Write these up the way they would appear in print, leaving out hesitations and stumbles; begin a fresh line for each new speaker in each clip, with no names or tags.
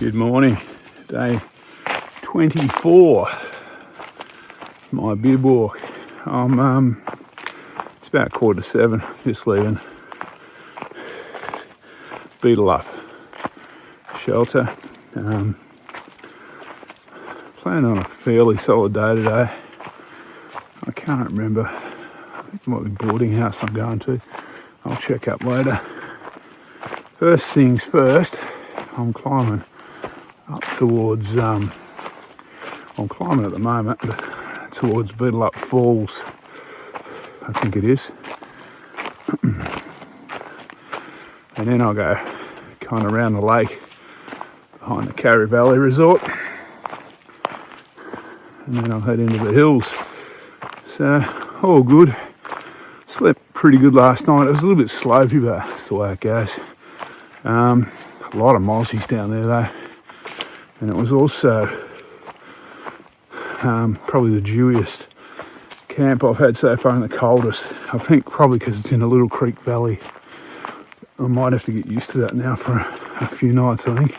Good morning, day 24, my bib walk. It's about 7:15, just leaving Beedelup Shelter. Planning on a fairly solid day today. I can't remember, I think it might be boarding house I'm going to. I'll check up later. First things first, I'm climbing up towards, I'm climbing at the moment, but towards Beedelup Falls, I think it is. And then I'll go kind of around the lake behind the Carry Valley Resort. And then I'll head into the hills. So, all good. Slept pretty good last night. It was a little bit slopey, but that's the way it goes. A lot of mozzies down there though. And it was also probably the dewiest camp I've had so far and the coldest. I think probably because it's in a little creek valley. I might have to get used to that now for a few nights, I think.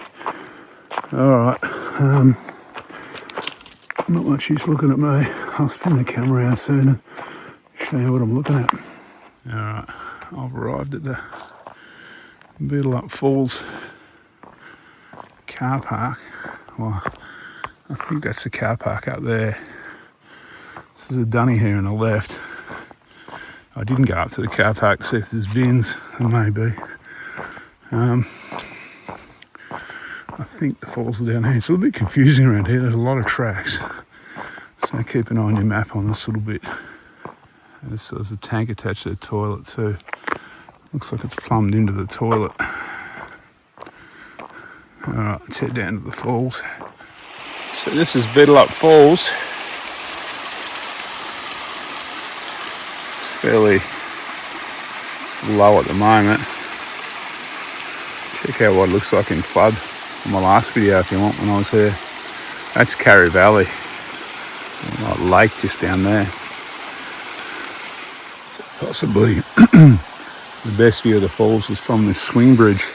Alright. Not much use looking at me. I'll spin the camera around soon and show you what I'm looking at. Alright, I've arrived at the Beedelup Falls car park. Well, I think that's the car park up there. There's a dunny here on the left. I didn't go up to the car park to see if there's bins. There may be. I think the falls are down here. It's a little bit confusing around here. There's a lot of tracks. So keep an eye on your map on this little bit. There's a tank attached to the toilet too. Looks like it's plumbed into the toilet. Alright, let's head down to the falls. So this is Beedelup Falls. It's fairly low at the moment. Check out what it looks like in flood on my last video if you want when I was there. That's Carry Valley. Like lake just down there. So possibly the best view of the falls is from this swing bridge.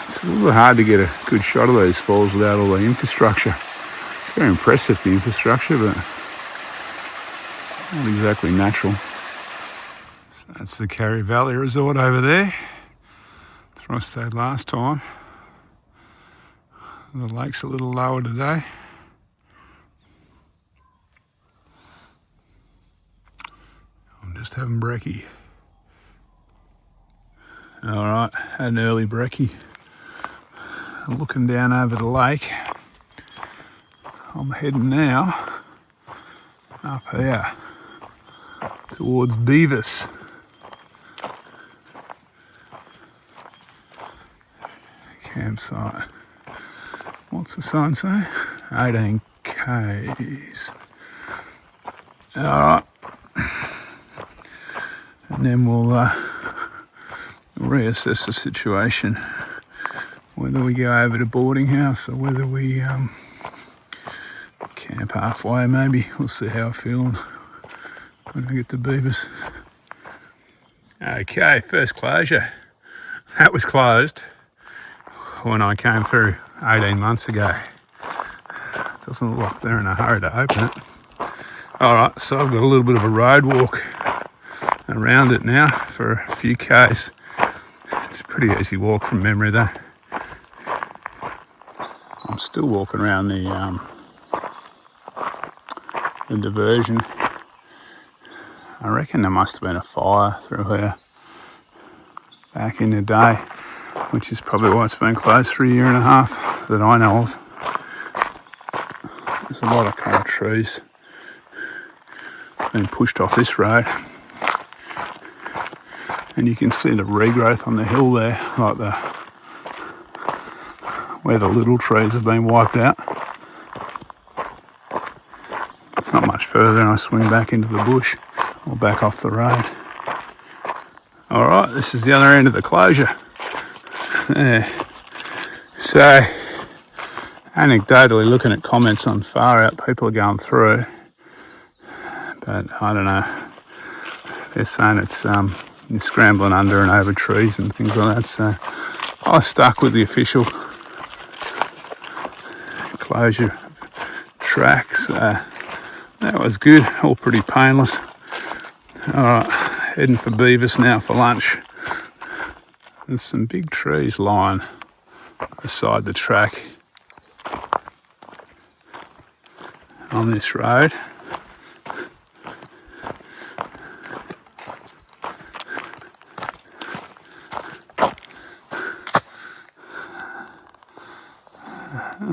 It's a little bit hard to get a good shot of those falls without all the infrastructure. It's very impressive, the infrastructure, but it's not exactly natural. So that's the Carry Valley Resort over there. That's where I stayed last time. The lake's a little lower today. I'm just having brekkie. Alright, had an early brekkie. I'm looking down over the lake. I'm heading now up here towards Beavis. Campsite. What's the sign say? 18 Ks. Alright. And then we'll reassess the situation. Whether we go over to boarding house or whether we camp halfway maybe. We'll see how I'm feeling when I get to Beavis. Okay, first closure. That was closed when I came through 18 months ago. Doesn't look like they're in a hurry to open it. Alright, so I've got a little bit of a road walk around it now for a few Ks. It's a pretty easy walk from memory though. I'm still walking around the diversion. I reckon there must have been a fire through here back in the day, which is probably why it's been closed for 1.5 years that I know of. There's a lot of kind of trees being pushed off this road. And you can see the regrowth on the hill there, like where the little trees have been wiped out. It's not much further and I swing back into the bush or back off the road. Alright, this is the other end of the closure. There. So, anecdotally looking at comments on Far Out, people are going through, but I don't know. They're saying it's you're scrambling under and over trees and things like that, so I stuck with the official closure track, so that was good, all pretty painless. Alright, heading for Beavis now for lunch. There's some big trees lying beside the track on this road.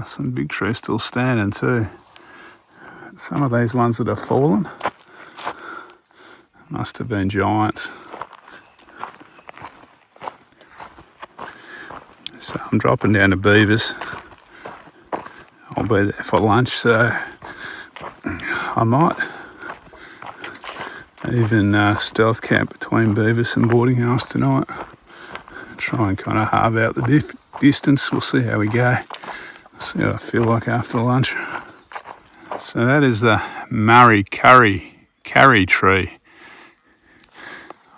Some big trees still standing too. Some of these ones that have fallen must have been giants. So I'm dropping down to Beavis. I'll be there for lunch, so I might even stealth camp between Beavis and boarding house tonight. Try and kind of halve out the distance. We'll see how we go. See how I feel like after lunch. So that is the Murray curry tree.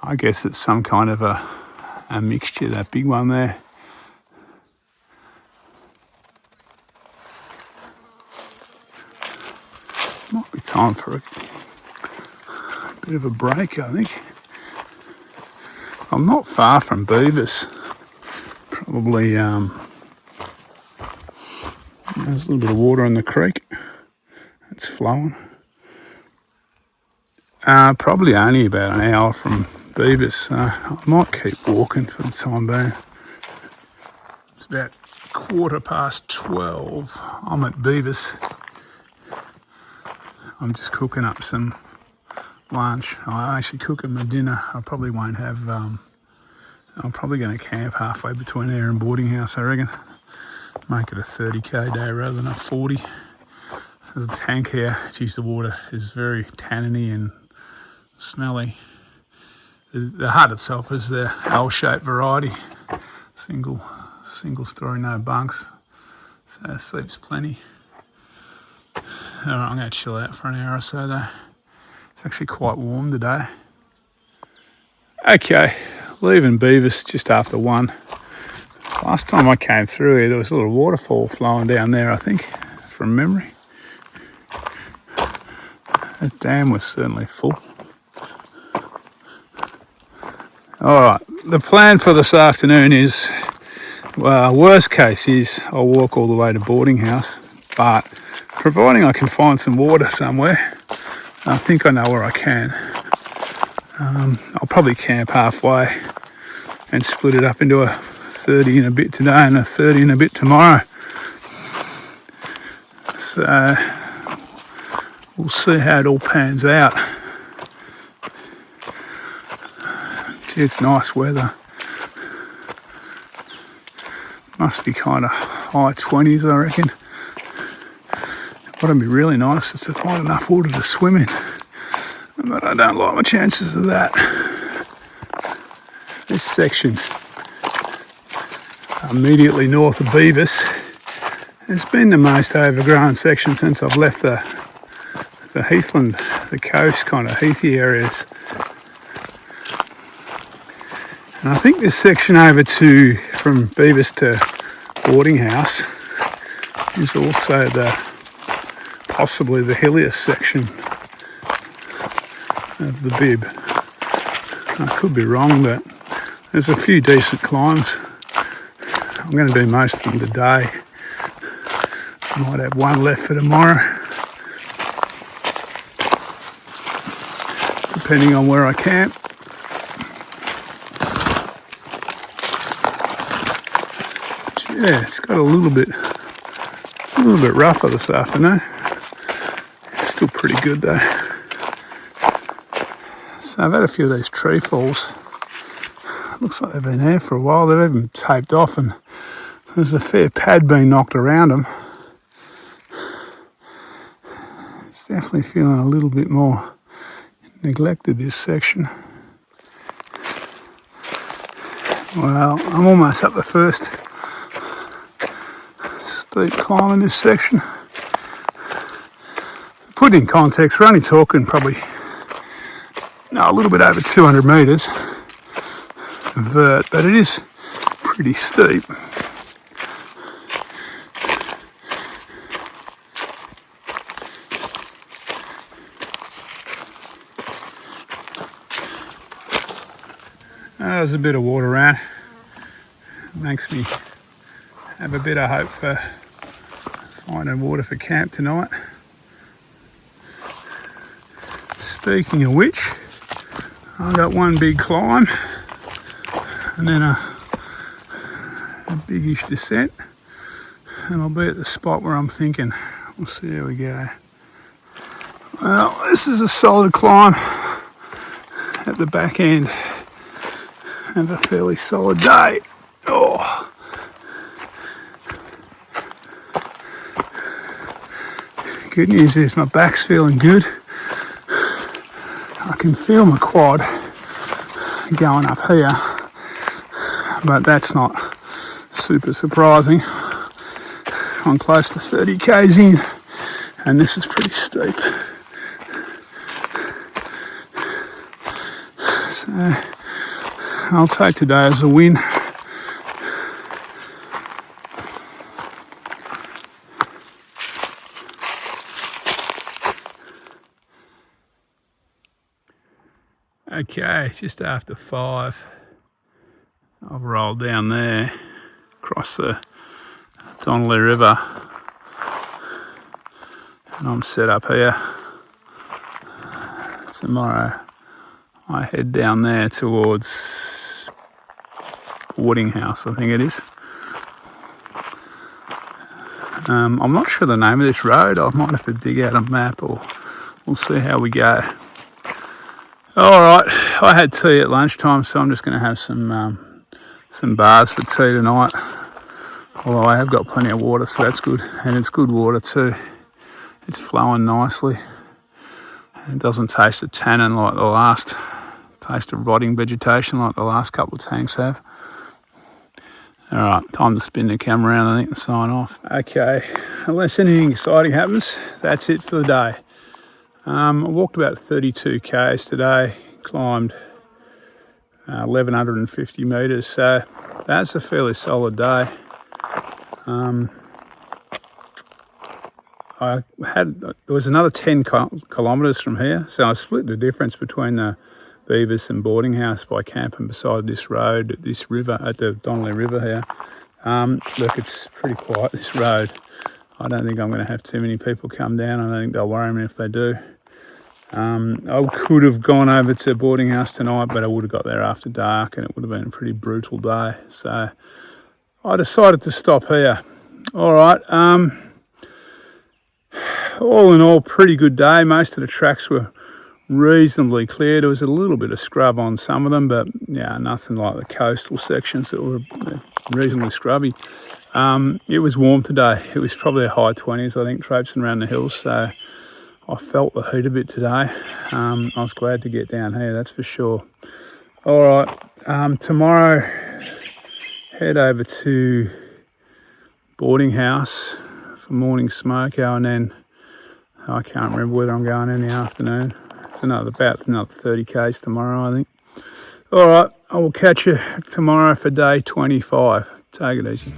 I guess it's some kind of a mixture, that big one there. Might be time for a bit of a break, I think. I'm not far from Beavis. Probably there's a little bit of water in the creek. It's flowing. Probably only about an hour from Beavis, so I might keep walking for the time being. It's about 12:15. I'm at Beavis. I'm just cooking up some lunch. I'm actually cooking my dinner. I probably won't have, I'm probably going to camp halfway between there and boarding house, I reckon. Make it a 30k day rather than a 40. There's a tank here. Geez, the water is very tanniny and smelly. The hut itself is the L-shaped variety. Single story, no bunks. So it sleeps plenty. Alright, I'm going to chill out for an hour or so though. It's actually quite warm today. Okay, leaving Beavis just after 1. Last time I came through here, there was a little waterfall flowing down there, I think, from memory. That dam was certainly full. Alright, the plan for this afternoon is, well, worst case is I'll walk all the way to boarding house, but providing I can find some water somewhere, I think I know where I can. I'll probably camp halfway and split it up into a 30 and a bit today and a 30 and a bit tomorrow. So we'll see how it all pans out. Gee, it's nice weather. Must be kind of high 20s, I reckon. What would be really nice is to find enough water to swim in, but I don't like my chances of that. This section immediately north of Beavis has been the most overgrown section since I've left the heathland, the coast kind of heathy areas. And I think this section over from Beavis to boarding house is also possibly the hilliest section of the Bib. I could be wrong, but there's a few decent climbs. I'm going to do most of them today. I might have one left for tomorrow, depending on where I camp. Yeah, it's got a little bit rougher this afternoon. It's still pretty good though. So I've had a few of these tree falls. Looks like they've been there for a while. They've even taped off and there's a fair pad being knocked around them. It's definitely feeling a little bit more neglected, this section. Well, I'm almost up the first steep climb in this section. To put in context, we're only talking probably a little bit over 200 metres vert, but it is pretty steep. There's a bit of water around. It makes me have a bit of hope for finding water for camp tonight. Speaking of which, I've got one big climb and then a biggish descent, and I'll be at the spot where I'm thinking. We'll see how we go. Well, this is a solid climb at the back end of a fairly solid day. Oh. Good news is my back's feeling good. I can feel my quad going up here, but that's not super surprising. I'm close to 30 k's in, and this is pretty steep. So I'll take today as a win. Okay, just after 5, I've rolled down there, across the Donnelly River, and I'm set up here. Tomorrow I head down there towards boarding house, I think it is. I'm not sure the name of this road. I might have to dig out a map, or we'll see how we go. All right, I had tea at lunchtime, so I'm just going to have some bars for tea tonight. Although I have got plenty of water, so that's good, and it's good water too. It's flowing nicely, and it doesn't taste of tannin like the last. Taste of rotting vegetation like the last couple of tanks have. All right, time to spin the camera around, I think, and sign off. Okay, unless anything exciting happens, that's it for the day. I walked about 32 k's today, climbed 1,150 metres, so that's a fairly solid day. There was another 10 kilometres from here, so I split the difference between the Beavis and boarding house by camping beside this road, at this river, at the Donnelly River here. Look, it's pretty quiet, this road. I don't think I'm going to have too many people come down. I don't think they'll worry me if they do. I could have gone over to boarding house tonight, but I would have got there after dark, and it would have been a pretty brutal day. So I decided to stop here. All right. All in all, pretty good day. Most of the tracks were reasonably clear. There was a little bit of scrub on some of them, but yeah, nothing like the coastal sections that were reasonably scrubby. It was warm today. It was probably a high 20s, I think, traipsing around the hills, so I felt the heat a bit today. I was glad to get down here, that's for sure. All right, tomorrow head over to boarding house for morning smoke hour, and then I can't remember whether I'm going in the afternoon. It's about another 30 k's tomorrow, I think. All right, I will catch you tomorrow for day 25. Take it easy.